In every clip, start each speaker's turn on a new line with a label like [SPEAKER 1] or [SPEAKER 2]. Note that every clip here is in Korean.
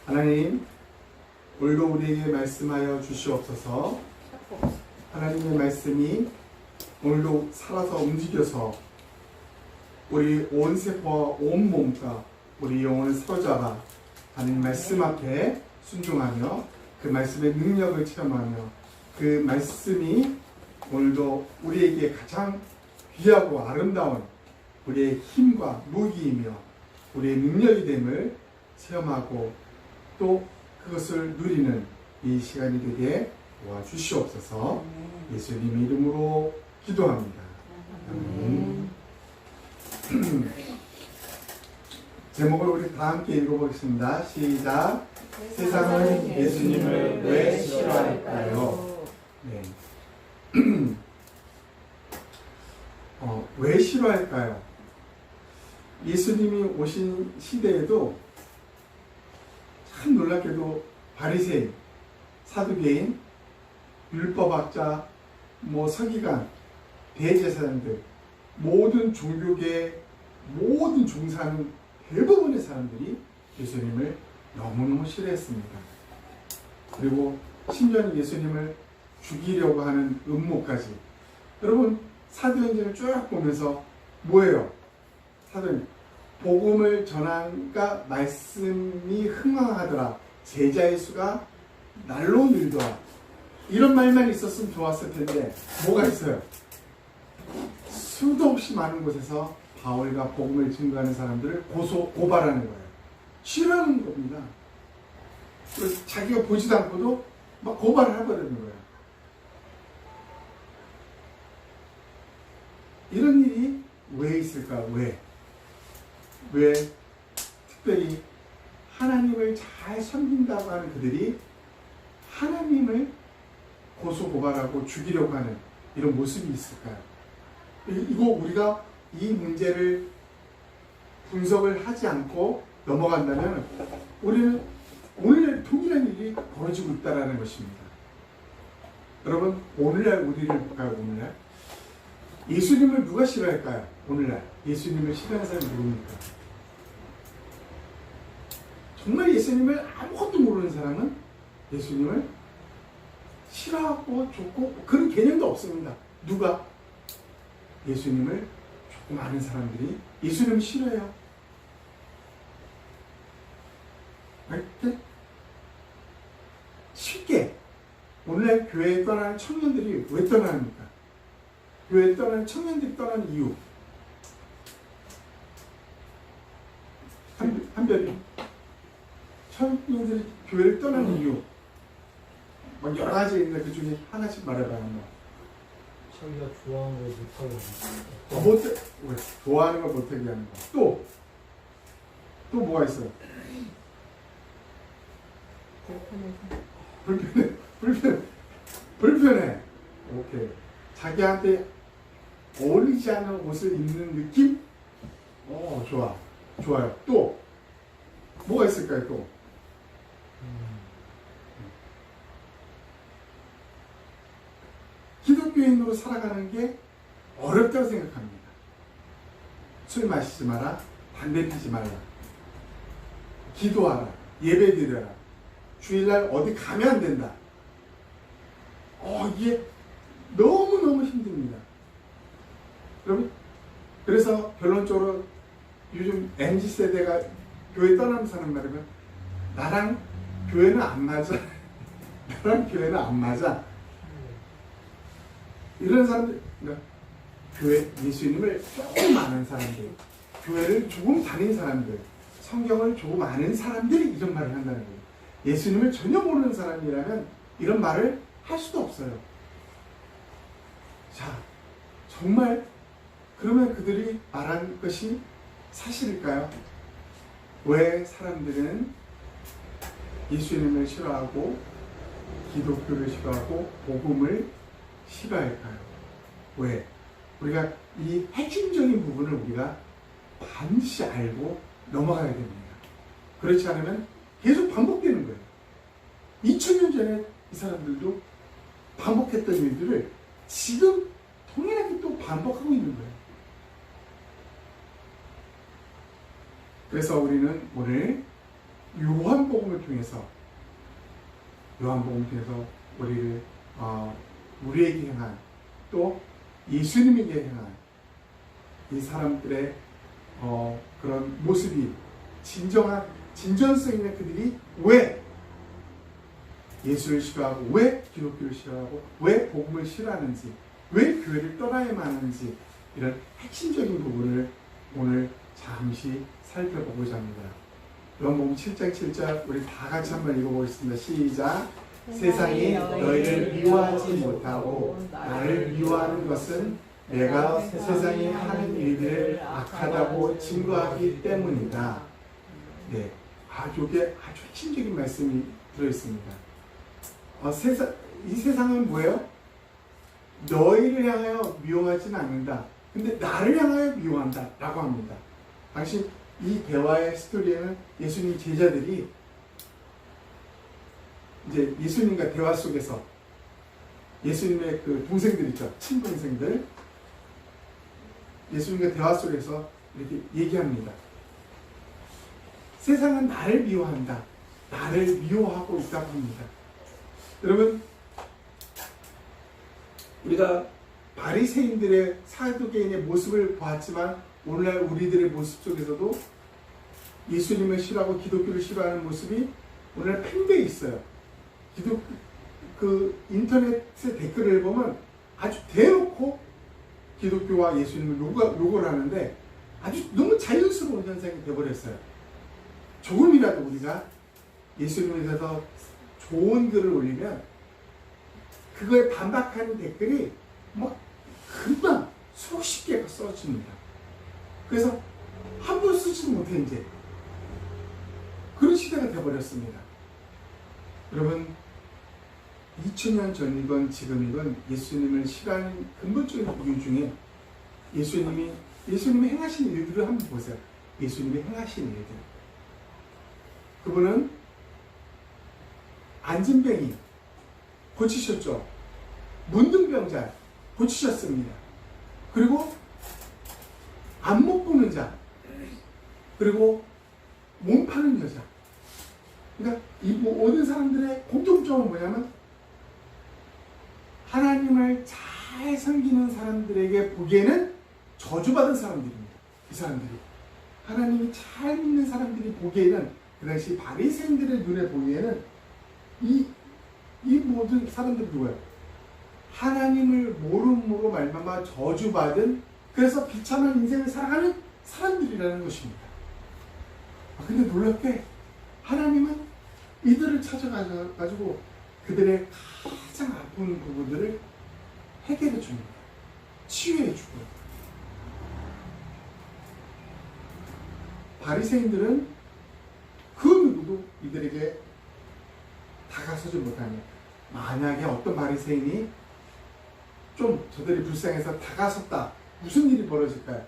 [SPEAKER 1] 하나님, 오늘도 우리에게 말씀하여 주시옵소서. 하나님의 말씀이 오늘도 살아서 움직여서 우리 온 세포와 온 몸과 우리 영혼을 사로잡아 하나님 말씀 앞에 순종하며 그 말씀의 능력을 체험하며 그 말씀이 오늘도 우리에게 가장 귀하고 아름다운 우리의 힘과 무기이며 우리의 능력이 됨을 체험하고 또 그것을 누리는 이 시간이 되게 도와주시옵소서. 예수님의 이름으로 기도합니다. 아멘. 제목을 우리 다 함께 읽어보겠습니다. 시작. 세상은 예수님을 왜 싫어할까요? 네. 왜 싫어할까요? 예수님이 오신 시대에도 참 놀랍게도 바리새인, 사두개인, 율법학자, 서기관, 대제사장들, 모든 종교계 모든 종사하는 대부분의 사람들이 예수님을 너무너무 싫어했습니다. 그리고 심지어는 예수님을 죽이려고 하는 음모까지. 여러분, 사도행전을 쭉 보면서 뭐예요? 사도행전 복음을 전한가 말씀이 흥황하더라. 제자의 수가 날로 늘더라. 이런 말만 있었으면 좋았을 텐데 뭐가 있어요? 수도 없이 많은 곳에서 바울과 복음을 증거하는 사람들을 고발하는 거예요. 싫어하는 겁니다. 그래서 자기가 보지도 않고도 막 고발을 해버리는 거예요. 이런 일이 왜 있을까? 왜 특별히 하나님을 잘 섬긴다고 하는 그들이 하나님을 고소고발하고 죽이려고 하는 이런 모습이 있을까요? 이거 우리가 이 문제를 분석을 하지 않고 넘어간다면 우리는 오늘날 동일한 일이 벌어지고 있다는 것입니다. 여러분, 오늘날 우리를 볼까요? 오늘날 예수님을 누가 싫어할까요? 오늘날 예수님을 싫어하는 사람이 누굽니까? 정말 예수님을 아무것도 모르는 사람은 예수님을 싫어하고 좋고 그런 개념도 없습니다. 누가? 예수님을 조금 아는 사람들이 예수님을 싫어해요. 알때 쉽게 오늘날 교회에 떠나는 청년들이 왜 떠나합니까? 교회에 떠나는 청년들이 떠나는 이유 한별이 청년들이 교회를 떠나는 이유 여러 가지 있는데 그 중에 하나씩 말해봐요.
[SPEAKER 2] 자기가 좋아하는 걸 못하게 하는
[SPEAKER 1] 왜? 좋아하는 걸 못하게 하는 거. 또 뭐가 있어요? 불편해. 오케이. 자기한테 어울리지 않는 옷을 입는 느낌? 좋아요. 또 뭐가 있을까요? 또 기독교인으로 살아가는 게 어렵다고 생각합니다. 술 마시지 마라, 담배 피지 말라, 기도하라, 예배 드려라, 주일날 어디 가면 안 된다. 이게 너무너무 힘듭니다. 여러분, 그래서 결론적으로 요즘 MZ세대가 교회 떠나면서 하는 말이면 나랑 교회는 안 맞아. 나랑 교회는 안 맞아. 이런 사람들, 교회 예수님을 조금 아는 사람들, 교회를 조금 다닌 사람들, 성경을 조금 아는 사람들이 이런 말을 한다는 거예요. 예수님을 전혀 모르는 사람이라면 이런 말을 할 수도 없어요. 자, 정말 그러면 그들이 말한 것이 사실일까요? 왜 사람들은 예수님을 싫어하고 기독교를 싫어하고 복음을 싫어할까요? 왜? 우리가 이 핵심적인 부분을 우리가 반드시 알고 넘어가야 됩니다. 그렇지 않으면 계속 반복되는 거예요. 2000년 전에 이 사람들도 반복했던 일들을 지금 동일하게 또 반복하고 있는 거예요. 그래서 우리는 오늘 요한복음을 통해서 우리를 우리에게 향한 또 예수님에게 향한 이 사람들의 그런 모습이 진정성 있는 그들이 왜 예수를 싫어하고 왜 기독교를 싫어하고 왜 복음을 싫어하는지 왜 교회를 떠나야만 하는지 이런 핵심적인 부분을 오늘 잠시 살펴보고자 합니다. 요한복음 7장 7절 우리 다 같이 한번 읽어보겠습니다. 시작. 세상이 너희를 미워하지 못하고 나를 미워하는 것은 내가 세상이 하는 일들을 악하다고 증거하기 때문이다. 네, 이게 아주 핵심적인 말씀이 들어있습니다. 이 세상은 뭐예요? 너희를 향하여 미워하지는 않는다. 근데 나를 향하여 미워한다 라고 합니다. 당시 이 대화의 스토리에는 예수님 제자들이 이제 예수님과 대화 속에서 예수님의 그 동생들 있죠. 친동생들. 예수님과 대화 속에서 이렇게 얘기합니다. 세상은 나를 미워한다. 나를 미워하고 있다고 합니다. 여러분, 우리가 바리새인들의 사두개인의 모습을 보았지만 오늘날 우리들의 모습 속에서도 예수님을 싫어하고 기독교를 싫어하는 모습이 오늘날 팽배해 있어요. 인터넷의 댓글을 보면 아주 대놓고 기독교와 예수님을 욕을 하는데 아주 너무 자연스러운 현상이 되어버렸어요. 조금이라도 우리가 예수님에 대해서 좋은 글을 올리면 그거에 반박하는 댓글이 막 금방 수십 개가 써집니다. 그래서 한 번 쓰지 못해 이제 그런 시대가 되어버렸습니다. 여러분, 2000년 전이건 지금이건 예수님을 싫어하는 근본적인 이유 중에 예수님이 행하신 일들을 한번 보세요. 예수님이 행하신 일들. 그분은 안진뱅이 고치셨죠. 문둥병자 고치셨습니다. 그리고 안 못 보는 자, 그리고 몸 파는 여자. 그러니까 이 모든 사람들의 공통점은 뭐냐면 하나님을 잘 섬기는 사람들에게 보기에는 저주받은 사람들입니다. 이 사람들이 하나님이 잘 믿는 사람들이 보기에는 그 당시 바리새인들의 눈에 보기에는 이 모든 사람들이 누구예요? 하나님을 모름으로 말미암아 저주받은, 그래서 비참한 인생을 살아가는 사람들이라는 것입니다. 근데 놀랍게 하나님은 이들을 찾아가지고 그들의 가장 아픈 부분들을 해결해 줍니다. 치유해 주고. 바리새인들은 그 누구도 이들에게 다가서지 못하냐. 만약에 어떤 바리새인이 좀 저들이 불쌍해서 다가섰다. 무슨 일이 벌어질까요?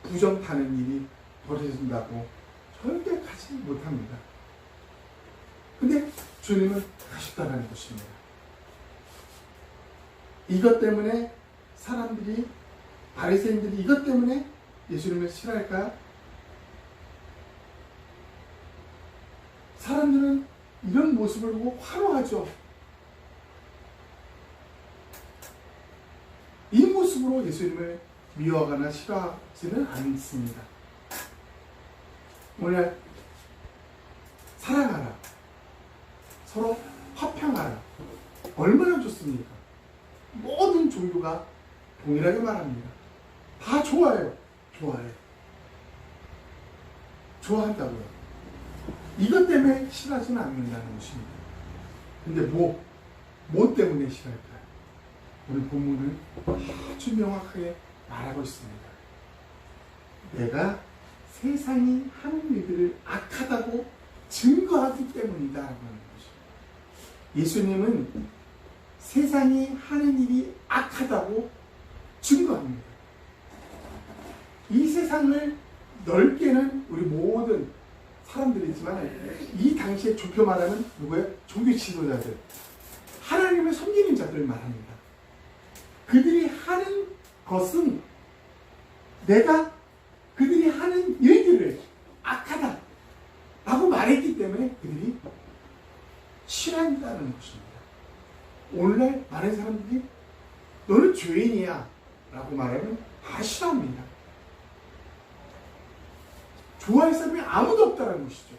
[SPEAKER 1] 부정 타는 일이 벌어진다고 절대 가지 못합니다. 근데 주님은 가셨다는 것입니다. 이것 때문에 사람들이, 바리새인들이 이것 때문에 예수님을 싫어할까요? 사람들은 이런 모습을 보고 화로하죠. 이 모습으로 예수님을 미워하거나 싫어하지는 않습니다. 오늘 사랑하라, 서로 화평하라, 얼마나 좋습니까? 모든 종교가 동일하게 말합니다. 다 좋아요. 좋아한다고요. 이것 때문에 싫어하지는 않는다는 것입니다. 근데 뭐 때문에 싫어할까요? 오늘 본문은 아주 명확하게 말하고 있습니다. 내가 세상이 하는 일들을 악하다고 증거하기 때문이다 라고 하는 것입니다. 예수님은 세상이 하는 일이 악하다고 증거합니다. 이 세상을 넓게는 우리 모든 사람들이지만 이 당시에 좁혀 말하면 누구예요? 종교 지도자들, 하나님을 섬기는 자들을 말합니다. 그들이 하는 것은 내가 그들이 하는 일들을 악하다 라고 때문에 그들이 싫어한다는 것입니다. 오늘날 많은 사람들이 너는 죄인이야 라고 말하면 다 싫어합니다. 좋아할 사람이 아무도 없다는 것이죠.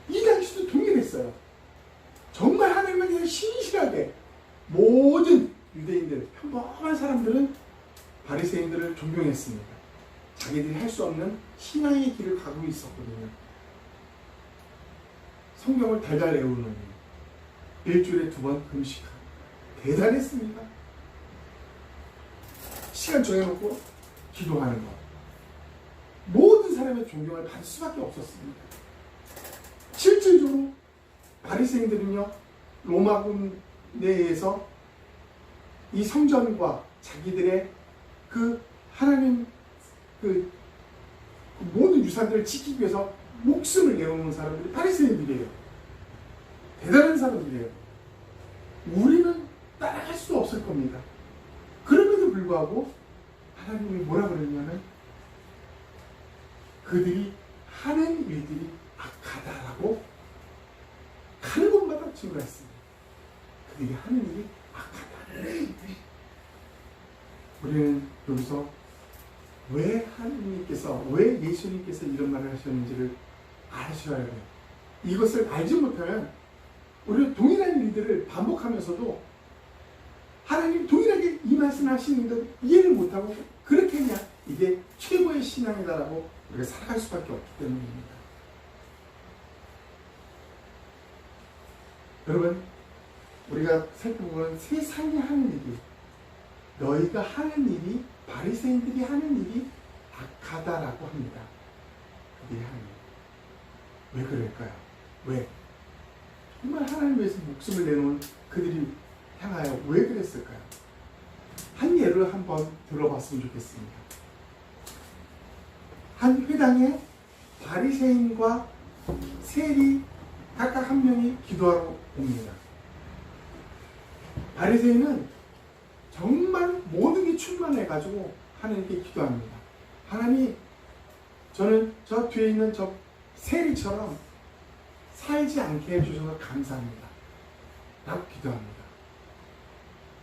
[SPEAKER 1] 이 당시도 동일했어요. 정말 하나님에 대해 신실하게 모든 유대인들, 평범한 사람들은 바리새인들을 존경했습니다. 자기들이 할 수 없는 신앙의 길을 가고 있었거든요. 성경을 달달 외우는 일주일에 2번 금식하고 대단했습니다. 시간 정해놓고 기도하는 것. 모든 사람의 존경을 받을 수밖에 없었습니다. 실질적으로 바리새인들은요, 로마군 내에서 이 성전과 자기들의 그 하나님 그 모든 유산들을 지키기 위해서 목숨을 내어놓은 사람들이 바리새인들이에요. 대단한 사람들이에요. 우리는 따라갈 수 없을 겁니다. 그럼에도 불구하고 하나님이 뭐라 그러냐면 그들이 하는 일들이 악하다라고 가는 곳마다 증거했습니다. 그들이 하는 일이 악하다. 우리는 여기서 왜 하나님께서, 왜 예수님께서 이런 말을 하셨는지를 아셔야 돼요. 이것을 알지 못하면 우리는 동일한 일들을 반복하면서도 하나님 동일하게 이 말씀을 하시는데 이해를 못하고 그렇게 그냥 이게 최고의 신앙이다라고 우리가 살아갈 수밖에 없기 때문입니다. 여러분, 우리가 살펴보면 세상이 하는 일이, 너희가 하는 일이, 바리새인들이 하는 일이 악하다라고 합니다. 그들이 하는 일. 왜 그럴까요? 왜? 정말 하나님 위해서 목숨을 내놓은 그들이 향하여 왜 그랬을까요? 한 예를 한번 들어봤으면 좋겠습니다. 한 회당에 바리새인과 세리 각각 한 명이 기도하러 옵니다. 바리새인은 정말 모든 게 충만해가지고 하나님께 기도합니다. 하나님, 저는 저 뒤에 있는 저 세리처럼 살지 않게 해주셔서 감사합니다. 라고 기도합니다.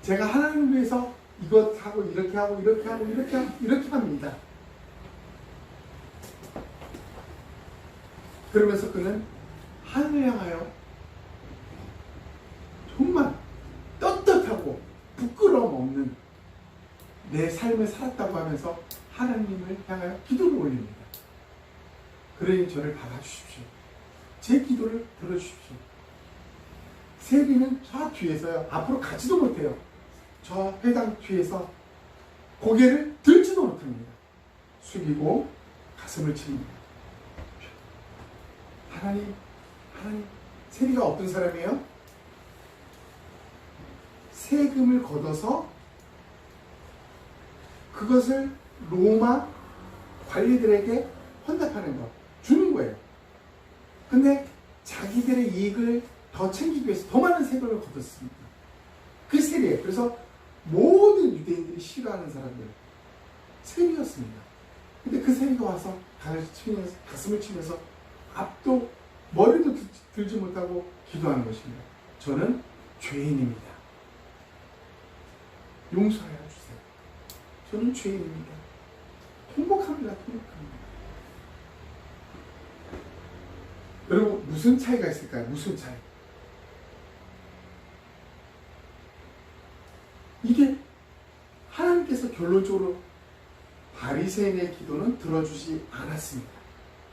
[SPEAKER 1] 제가 하나님을 위해서 이것 하고 이렇게 하고 이렇게 하고 이렇게 하고 이렇게 합니다. 그러면서 그는 하늘을 향하여 정말 떳떳하고 부끄러움 없는 내 삶을 살았다고 하면서 하나님을 향하여 기도를 올립니다. 그러니 저를 받아주십시오. 제 기도를 들어주십시오. 세리는 저 뒤에서요, 앞으로 가지도 못해요. 저 회당 뒤에서 고개를 들지도 못합니다. 숙이고 가슴을 칩니다. 하나님, 세리가 어떤 사람이에요? 세금을 걷어서 그것을 로마 관리들에게 헌납하는 것, 주는 거예요. 근데 자기들의 이익을 더 챙기기 위해서 더 많은 세금을 걷었습니다. 그 세리예요. 그래서 모든 유대인들이 싫어하는 사람들, 세리였습니다. 근데 그 세리가 와서 가슴을 치면서 앞도 머리도 들지 못하고 기도하는 것입니다. 저는 죄인입니다. 용서하여 주세요. 저는 죄인입니다. 통곡합니다. 여러분, 무슨 차이가 있을까요? 무슨 차이? 이게 하나님께서 결론적으로 바리새인의 기도는 들어주지 않았습니다.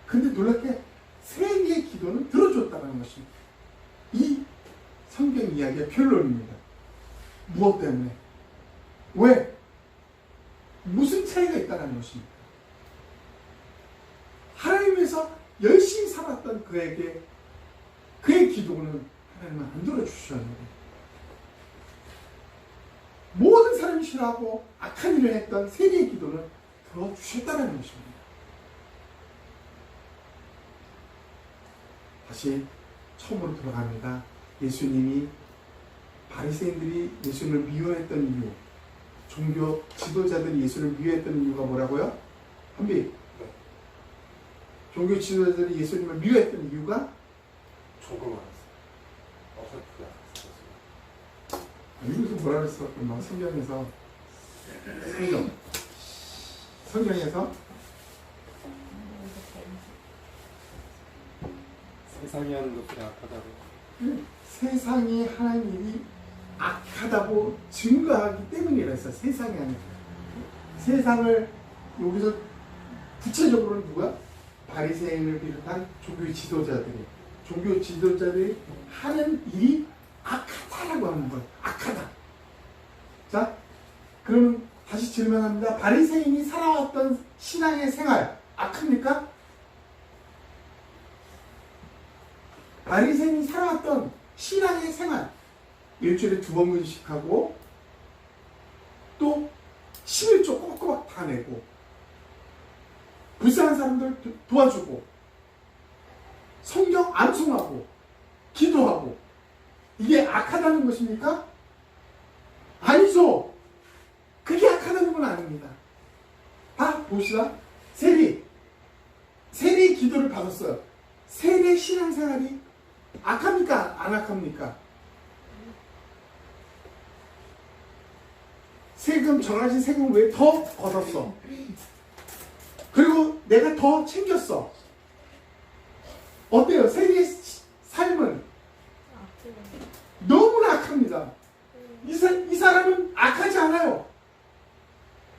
[SPEAKER 1] 근데 놀랍게 세리의 기도는 들어줬다는 것입니다. 이 성경 이야기의 결론입니다. 무엇 때문에? 왜? 무슨 차이가 있다는 것입니다. 하나님에서 열심히 살았던 그에게 그의 기도는 하나님은 안 들어주셨는데 모든 사람이 싫어하고 악한 일을 했던 세리의 기도는 들어주셨다는 것입니다. 다시 처음으로 돌아갑니다. 예수님이 바리새인들이 예수님을 미워했던 이유, 종교 지도자들이 예수를 미워했던 이유가 뭐라고요? 한비 종교 지도자들이 예수님을 미워했던 이유가
[SPEAKER 3] 조금 알았어요. 어설프게
[SPEAKER 1] 여기서 뭐라 그랬어? 막 성경에서 성경에서
[SPEAKER 3] 세상이 하는 것들이 악하다고.
[SPEAKER 1] 세상이 하는 일이 악하다고 증거하기 때문이라 했어. 세상이 하는 일. 세상을 여기서 구체적으로는 누가? 바리새인을 비롯한 종교 지도자들이 하는 일이 악하다라고 하는 거예요. 악하다. 자, 그러면 다시 질문합니다. 바리새인이 살아왔던 신앙의 생활 악합니까? 바리새인이 살아왔던 신앙의 생활, 일주일에 2번 금식하고 또 11조 꼬박꼬박 다 내고 불쌍한 사람들 도와주고 성경 암송하고 기도하고 이게 악하다는 것입니까? 아니죠. 그게 악하다는 건 아닙니다. 봅시다. 세리 기도를 받았어요. 세리 신앙생활이 악합니까? 안 악합니까? 정해진 세금 외에 더 걷었어. 그리고 내가 더 챙겼어. 어때요? 세리의 삶은 너무나 악합니다. 이 사람은 악하지 않아요.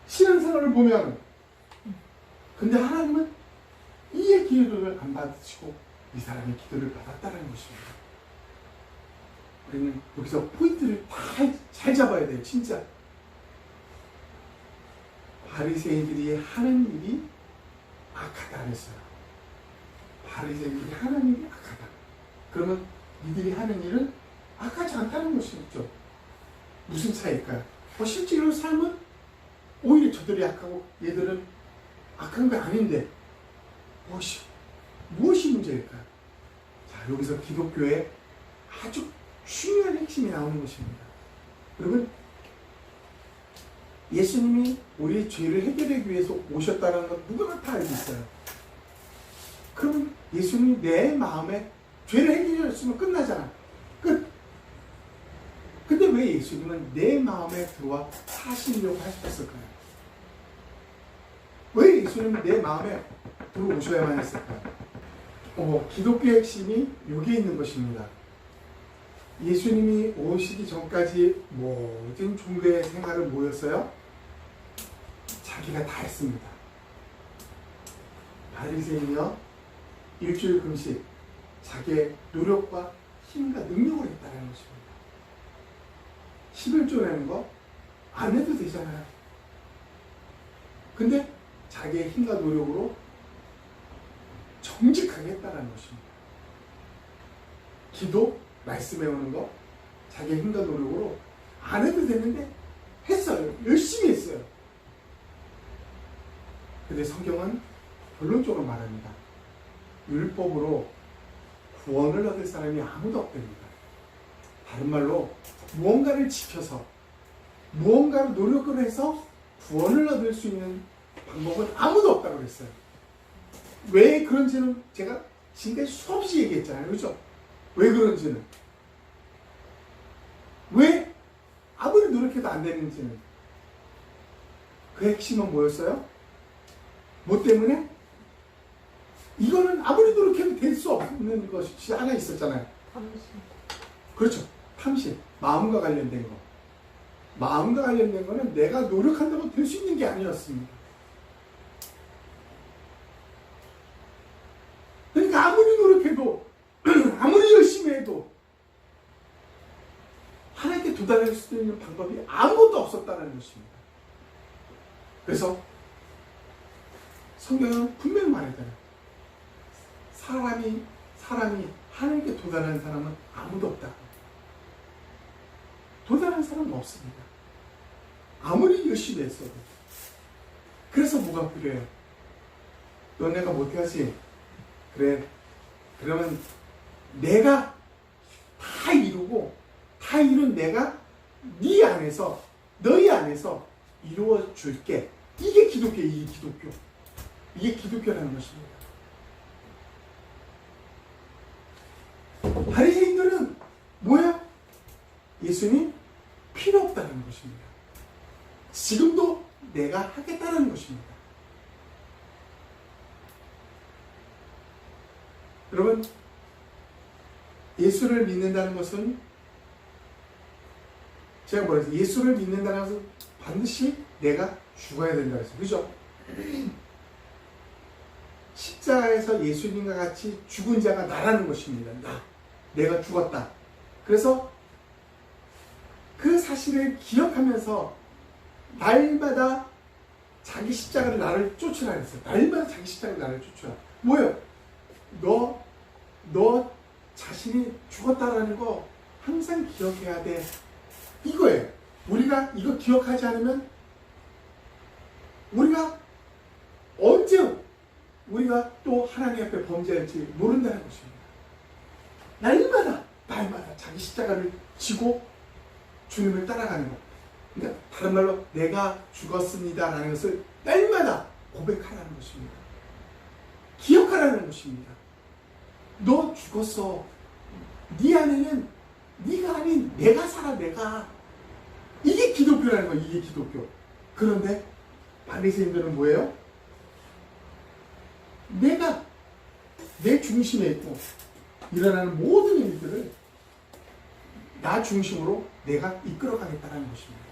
[SPEAKER 1] 신앙생활을 보면. 근데 하나님은 이의 기도를 안 받으시고 이 사람의 기도를 받았다는 것입니다. 우리는 여기서 포인트를 다 잘 잡아야 돼요. 진짜. 바리새인들이 하는 일이 악하다 그랬어요. 바리새인들이 하는 일이 악하다. 그러면 이들이 하는 일은 악하지 않다는 것이죠. 무슨 차이일까요? 실제로 삶은 오히려 저들이 악하고 얘들은 악한 게 아닌데 무엇이 문제일까요? 자, 여기서 기독교의 아주 중요한 핵심이 나오는 것입니다. 여러분, 예수님이 우리의 죄를 해결하기 위해서 오셨다는 건 누구나 다 알고 있어요. 그럼 예수님이 내 마음에 죄를 해결했으면 끝나잖아. 끝. 근데 왜 예수님은 내 마음에 들어와 사시려고 하셨을까요? 왜 예수님은 내 마음에 들어오셔야만 했을까요? 기독교의 핵심이 여기에 있는 것입니다. 예수님이 오시기 전까지 모든 종교의 생활은 뭐였어요? 자기가 다 했습니다. 바리새인이요, 일주일 금식, 자기의 노력과 힘과 능력으로 했다는 것입니다. 11조 내는 거 안 해도 되잖아요. 근데 자기의 힘과 노력으로 정직하게 했다는 것입니다. 기도, 말씀 외우는 거 자기의 힘과 노력으로 안 해도 되는데 했어요. 열심히 했어요. 근데 성경은 결론적으로 말합니다. 율법으로 구원을 얻을 사람이 아무도 없답니다. 다른 말로 무언가를 지켜서 무언가를 노력을 해서 구원을 얻을 수 있는 방법은 아무도 없다고 그랬어요. 왜 그런지는 제가 지금까지 수없이 얘기했잖아요. 그렇죠? 왜 그런지는. 왜 아무리 노력해도 안 되는지는. 그 핵심은 뭐였어요? 뭐 때문에? 이거는 아무리 노력해도 될 수 없는 것이 하나 있었잖아요.
[SPEAKER 4] 탐심.
[SPEAKER 1] 그렇죠. 탐심. 마음과 관련된 거. 마음과 관련된 거는 내가 노력한다고 될 수 있는 게 아니었습니다. 그러니까 아무리 노력해도 아무리 열심히 해도 하나님께 도달할 수 있는 방법이 아무것도 없었다는 것입니다. 그래서 성경은 분명히 말했잖아요. 사람이 하나님께 도달하는 사람은 아무도 없다고. 도달하는 사람은 없습니다. 아무리 열심히 했어도. 그래서 뭐가 필요해요? 너네가 못하지? 그래. 그러면 내가 다 이루고 다 이룬 내가 네 안에서 너희 안에서 이루어 줄게. 이게 기독교. 이게 기독교라는 것입니다. 바리새인들은 뭐야? 예수님 필요 없다는 것입니다. 지금도 내가 하겠다는 것입니다. 여러분, 예수를 믿는다는 것은 제가 뭐라 했어요? 예수를 믿는다는 것은 반드시 내가 죽어야 된다 그랬어요. 그죠? 십자가에서 예수님과 같이 죽은 자가 나라는 것입니다. 내가 죽었다. 그래서 그 사실을 기억하면서 날마다 자기 십자가를 나를 쫓으라 그랬어요. 날마다 자기 십자가를 나를 쫓으라. 뭐예요? 너 자신이 죽었다라는 거 항상 기억해야 돼. 이거예요. 우리가 이거 기억하지 않으면 우리가 언제 우리가 또 하나님 앞에 범죄할지 모른다는 것입니다. 날마다 자기 십자가를 지고 주님을 따라가는 것. 그러니까 다른 말로 내가 죽었습니다라는 것을 날마다 고백하라는 것입니다. 기억하라는 것입니다. 너 죽었어. 네 안에는 네가 아닌 내가 살아. 내가. 이게 기독교라는 거예요. 이게 기독교. 그런데 바리새인들은 뭐예요? 내가 내 중심에 있고 일어나는 모든 일들을 나 중심으로 내가 이끌어가겠다는 것입니다.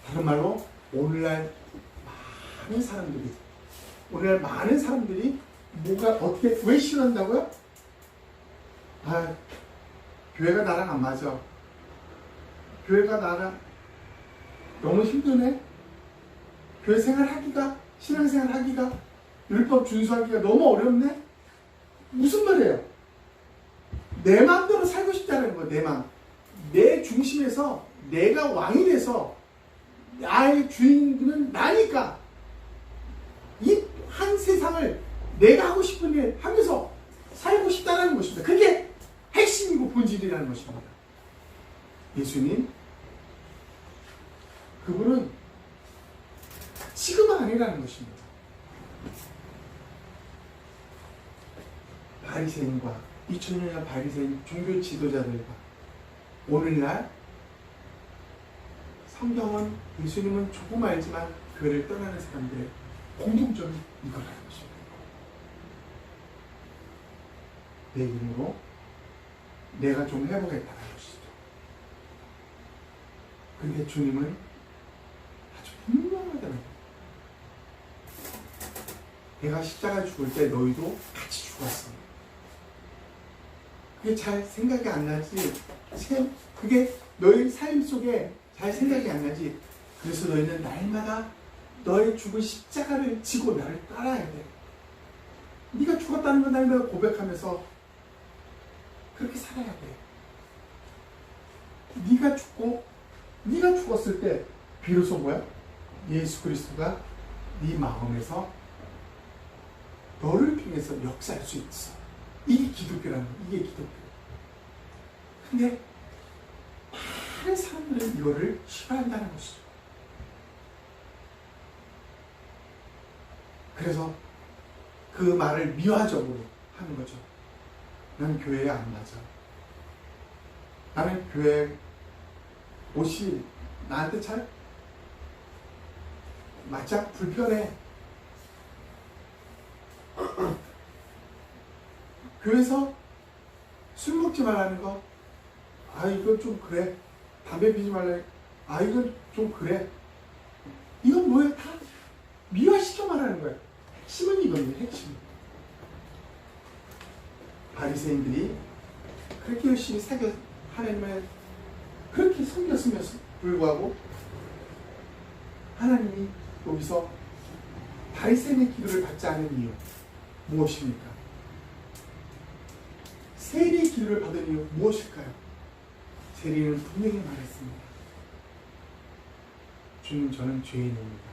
[SPEAKER 1] 다른 말로 오늘날 많은 사람들이 뭐가 어떻게 왜 싫어한다고요? 교회가 나랑 안 맞아. 교회가 나랑 너무 힘드네. 교회 생활하기가, 신앙생활하기가, 율법 준수하기가 너무 어렵네. 무슨 말이에요? 내 마음대로 살고 싶다는 거예요. 내 마음. 내 중심에서 내가 왕이 돼서 나의 주인은 나니까 이 한 세상을 내가 하고 싶은 일 하면서 살고 싶다는 것입니다. 그게 핵심이고 본질이라는 것입니다. 예수님, 그분은 지금은 아니라는 것입니다. 바리새인과 2000년의 바리새인 종교 지도자들과 오늘날 성경은 예수님은 조금 알지만 교회를 떠나는 사람들의 공통점이 이거라는 것입니다. 내 이름으로 내가 좀 해보겠다는 것이죠. 그런데 주님은 아주 분명하다는 거예요. 내가 십자가에 죽을 때 너희도 같이 죽었어. 그게 잘 생각이 안 나지. 그게 너희 삶 속에 잘 생각이 안 나지. 그래서 너희는 날마다 너의 죽은 십자가를 지고 나를 따라야 돼. 네가 죽었다는 건 날마다 고백하면서 그렇게 살아야 돼. 네가 죽었을 때 비로소 뭐야? 예수 그리스도가 네 마음에서 너를 통해서 역사할 수 있어. 이게 기독교라는 거야. 이게 기독교. 근데 많은 사람들은 이거를 싫어한다는 것이죠. 그래서 그 말을 미화적으로 하는 거죠. 나는 교회에 안 맞아. 나는 교회 옷이 나한테 잘 맞아? 불편해. 교회에서 술 먹지 말라는 거, 이건 좀 그래. 담배 피지 말라. 이건 좀 그래. 이건 뭐야? 다 미화시켜 말하는 거야. 핵심은 이거예요. 핵심. 바리새인들이 그렇게 열심히 하나님을 그렇게 섬겼음에도 불구하고 하나님이 여기서 바리새인의 기도를 받지 않은 이유 무엇입니까? 세리의 기도를 받은 이유 무엇일까요? 세리는 분명히 말했습니다. 주님, 저는 죄인입니다.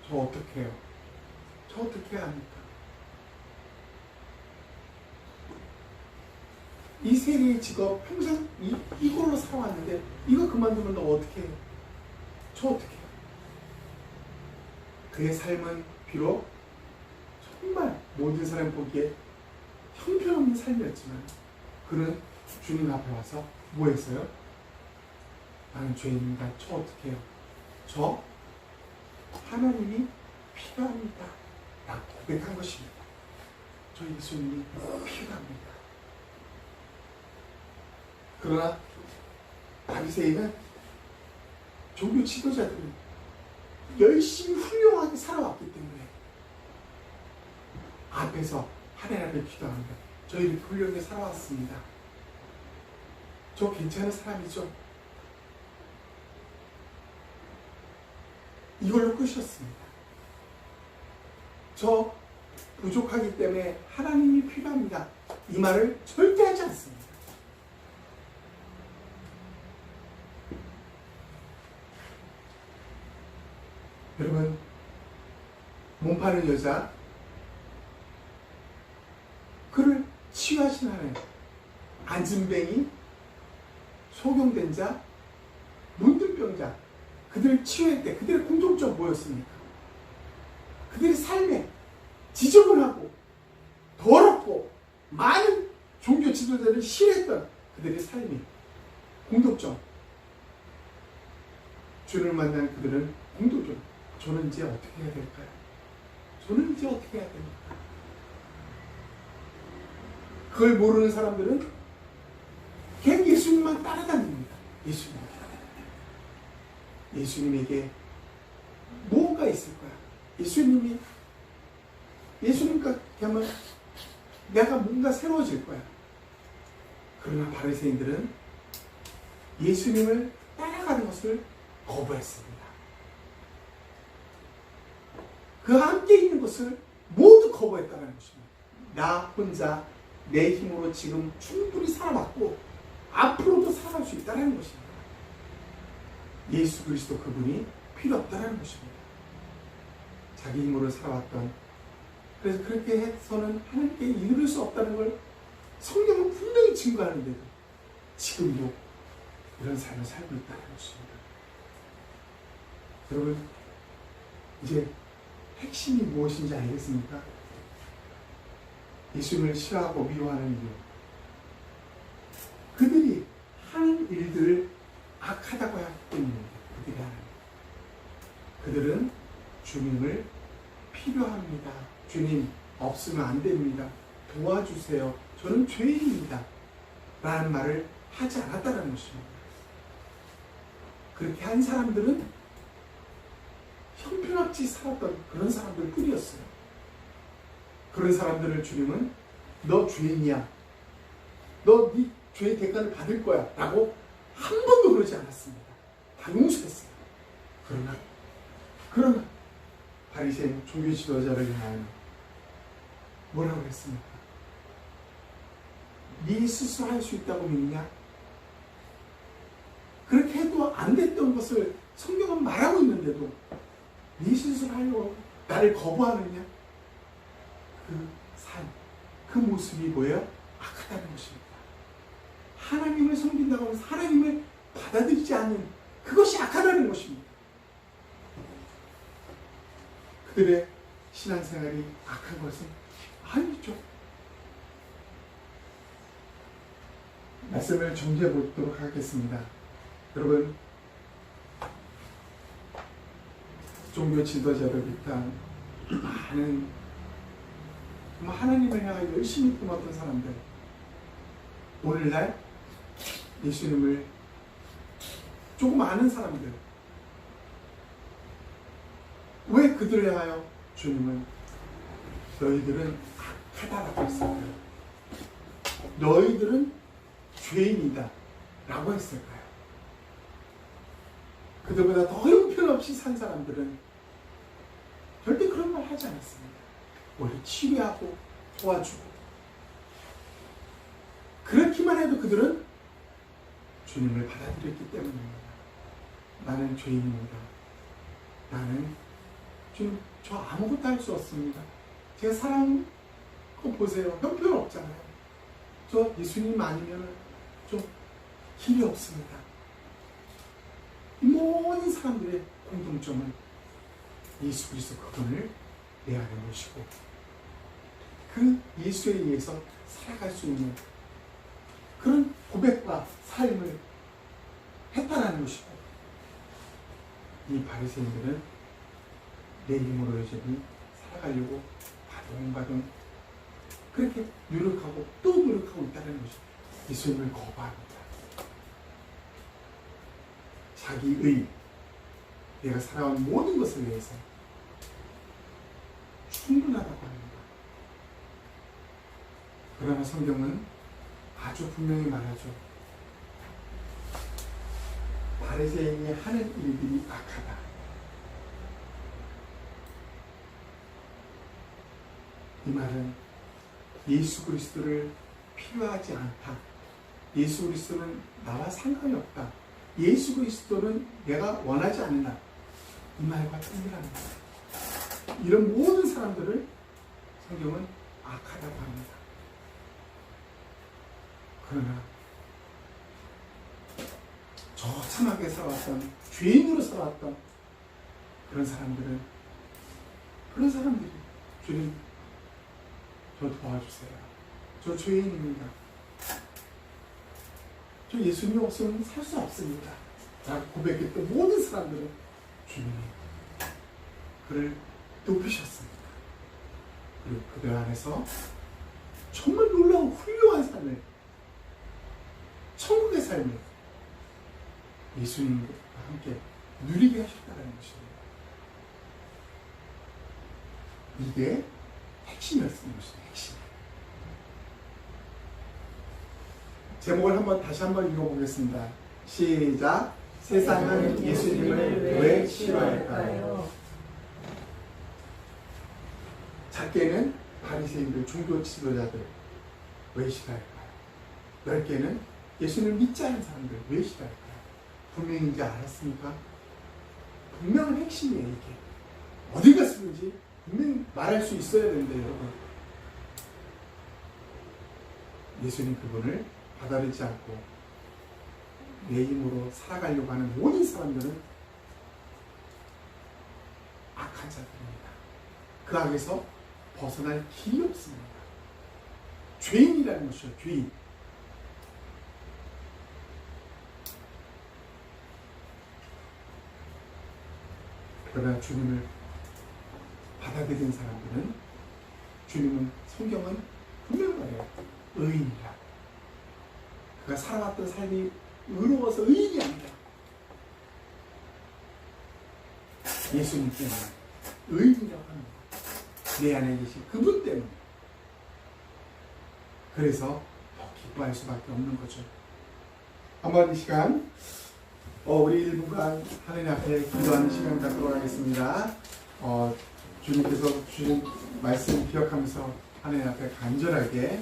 [SPEAKER 1] 저 어떻게 해요? 저 어떻게 해야 합니까? 이 세리의 직업 평생 이걸로 살아왔는데 이거 그만두면 너 어떻게 해요? 저 어떻게 해요? 그의 삶은 비록 정말 모든 사람 보기에 형편없는 삶이었지만 그는 주님 앞에 와서 뭐 했어요? 나는 죄인입니다. 저 어떻게 해요? 저 하나님이 필요합니다. 라고 고백한 것입니다. 저 예수님이 필요합니다. 그러나 바리새인은 종교 지도자들은 열심히 훌륭하게 살아왔기 때문에 앞에서 하나님 앞에 기도합니다. 저 이렇게 훌륭하게 살아왔습니다. 저 괜찮은 사람이죠? 이걸로 끝이었습니다. 저 부족하기 때문에 하나님이 필요합니다. 이 말을 절대 하지 않습니다. 여러분, 몸 파는 여자, 그를 치유하신 하나님, 안진뱅이, 소경된 자, 문둥병자, 그들을 치유할 때 그들의 공통점 뭐였습니까? 그들의 삶에 지저분하고 더럽고 많은 종교 지도자를 싫어했던 그들의 삶이 공통점. 주를 만난 그들은 공통점. 저는 이제 어떻게 해야 될까요? 저는 이제 어떻게 해야 됩니까? 그걸 모르는 사람들은 계속 예수님만 따라다닙니다. 예수님에게 뭐가 있을 거야? 예수님과 하면 내가 뭔가 새로워질 거야. 그러나 바리새인들은 예수님을 따라가는 것을 거부했습니다. 그 함께 있는 것을 모두 거부했다는 것입니다. 나 혼자 내 힘으로 지금 충분히 살아왔고 앞으로도 살아갈 수 있다는 것입니다. 예수 그리스도 그분이 필요 없다는 것입니다. 자기 힘으로 살아왔던, 그래서 그렇게 해서는 하나님께 이룰 수 없다는 걸 성경은 분명히 증거하는데도 지금도 이런 삶을 살고 있다는 것입니다. 여러분, 이제 핵심이 무엇인지 알겠습니까? 예수님을 싫어하고 미워하는 이유, 그들이 하는 일들을 악하다고 하기 때문입니다. 그들이 하는 일. 그들은 주님을 필요합니다. 주님 없으면 안 됩니다. 도와주세요. 저는 죄인입니다. 라는 말을 하지 않았다는 것입니다. 그렇게 한 사람들은 형편없이 살았던 그런 사람들 뿐이었어요. 그런 사람들을 주님은 너 죄인이야. 너 네 죄의 대가를 받을 거야. 라고 한 번도 그러지 않았습니다. 다 용서했어요. 그러나 바리새인 종교 지도자를 향하여 뭐라고 했습니까? 네 스스로 할 수 있다고 믿냐? 그렇게 해도 안 됐던 것을 성경은 말하고 있는데도 네 스스로 하려고 나를 거부하느냐? 그 삶, 그 모습이 뭐예요? 악하다는 것입니다. 하나님을 섬긴다고 하면서 하나님을 받아들이지 않는 그것이 악하다는 것입니다. 그들의 신앙생활이 악한 것은 아니죠. 말씀을 정리해 보도록 하겠습니다. 여러분, 종교 지도자를 비롯한 많은 하나님을 향해 열심히 꿈었던 사람들, 오늘날 예수님을 조금 아는 사람들, 왜 그들을 향하여 주님은 너희들은 악하다라고 했을까요? 너희들은 죄인이다 라고 했을까요? 그들보다 더 형편없이 산 사람들은 절대 그런 말 하지 않았습니다. 오히려 치료하고 도와주고, 그렇기만 해도 그들은 주님을 받아들였기 때문입니다. 나는 죄인입니다. 나는 주님, 저 아무것도 할 수 없습니다. 제가 사랑한 거 보세요. 형편 없잖아요. 저 예수님 아니면 좀 길이 없습니다. 이 모든 사람들의 공통점은 예수 그리스도 그분을 내 안에 모시고 그 예수에 의해서 살아갈 수 있는 그런 고백과 삶을 했다라는 것이고, 이 바리새인들은 내 힘으로 여전히 살아가려고 바둥바둥 그렇게 노력하고 또 노력하고 있다는 것이 예수님을 거부합니다. 자기의 내가 살아온 모든 것을 위해서 충분하다고 합니다. 그러나 성경은 아주 분명히 말하죠. 바리새인이 하는 일들이 악하다. 이 말은 예수 그리스도를 필요하지 않다. 예수 그리스도는 나와 상관이 없다. 예수 그리스도는 내가 원하지 않는다. 이 말과 동일합니다. 이런 모든 사람들을 성경은 악하다고 합니다. 그러나 저참하게 살아왔던, 죄인으로 살아왔던 그런 사람들이 주님, 저 도와주세요. 저 죄인입니다. 저 예수님 없으면 살 수 없습니다. 라고 고백했던 모든 사람들은 주님이 그를 높이셨습니다. 그리고 그들 안에서 정말 놀라운 훌륭한 삶을, 천국의 삶을 예수님과 함께 누리게 하셨다는 것입니다. 이게 핵심이었습니다. 핵심. 제목을 다시 한번 읽어보겠습니다. 시작. 세상은 예수님을 왜 싫어할까요? 작게는 바리새인들, 종교 지도자들 왜 싫어할까요? 넓게는 예수님을 믿지 않는 사람들 왜 싫어할까요? 분명히 이제 알았습니까? 분명한 핵심이에요. 이게 어디 갔는지 분명히 말할 수 있어야 되는데, 여러분, 예수님 그분을 받아들이지 않고 내 힘으로 살아가려고 하는 모든 사람들은 악한 자들입니다. 그 악에서 벗어날 길이 없습니다. 죄인이라는 것이죠. 죄인. 그러나 주님을 받아들인 사람들은, 주님은, 성경은 분명히 말해요. 의인이라. 그가 살아왔던 삶이 의로워서 의인이 아니라 예수님 때문에 의인이라고 합니다. 내 안에 계신 그분 때문에. 그래서 더 기뻐할 수밖에 없는 거죠. 한번 이 시간 우리 1분간 하나님 앞에 기도하는 시간 갖도록 하겠습니다. 주님께서 주신 말씀 기억하면서 하나님 앞에 간절하게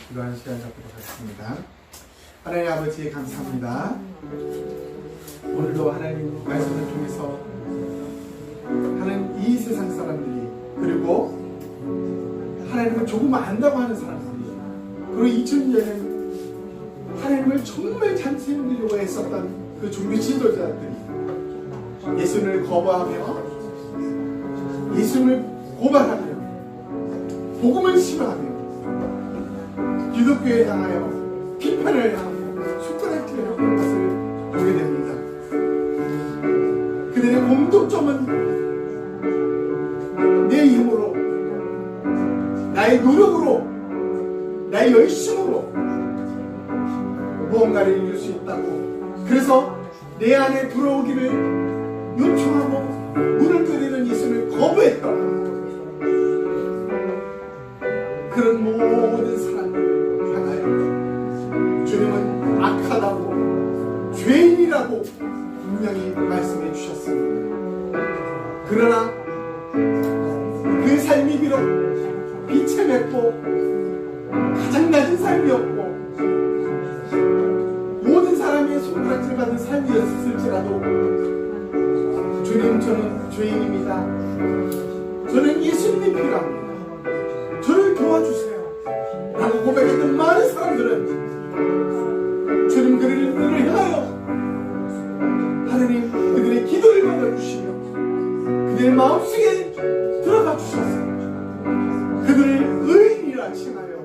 [SPEAKER 1] 기도하는 시간 갖도록 하겠습니다. 하나님 아버지, 감사합니다. 오늘도 하나님 말씀을 통해서 하나님 이 세상 사람들이, 그리고 하나님을 조금 안다고 하는 사람들이, 그리고 2000년에는 하나님을 정말 잔치 흔들려고 했었던 그 종교 지도자들이 예수님을 거부하며, 예수님을 고발하며, 복음을 싫어하며, 기독교에 향하여 비판을 하고 손가락질을 하는 것을 보게 됩니다. 그들의 공통점은 내 힘으로, 나의 노력으로, 나의 열심으로 무언가를 이룰 수 있다고, 그래서 내 안에 들어오기를 요청하고 문을 두드리는 예수를 거부했던 그런 모든 사람들을 향하여 주님은 악하다고, 죄인이라고 분명히 말씀해 주셨습니다. 그러나 그 삶이 비록 빛에 맺고 가장 낮은 삶이었고 모든 사람의 손가락질 받은 삶이었을지라도, 주님, 저는 죄인입니다. 저는 예수님이 필요합니다. 저를 도와주세요. 라고 고백했던 많은 사람들은 주님 그들을 향하여 하나님 그들의 기도를 받아주시며 그들의 마음속에 들어가 주셔서 그들을 의인이 주님이라 칭하여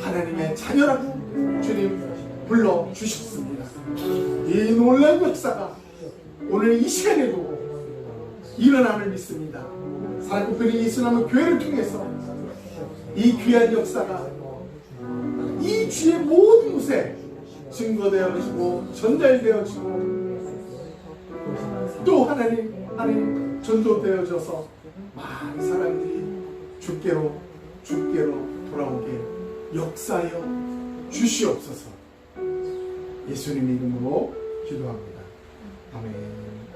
[SPEAKER 1] 하나님의 자녀라고 주님 불러주셨습니다. 이 놀라운 역사가 오늘 이 시간에도 일어남을 믿습니다. 사랑꾼들이 예수님의 교회를 통해서 이 귀한 역사가 이 주의 모든 곳에 증거되어지고 전달되어지고 또 하나님 전도되어져서 많은 사람들이 주께로 돌아오게 역사하여 주시옵소서. 예수님 이름으로 기도합니다. 아멘.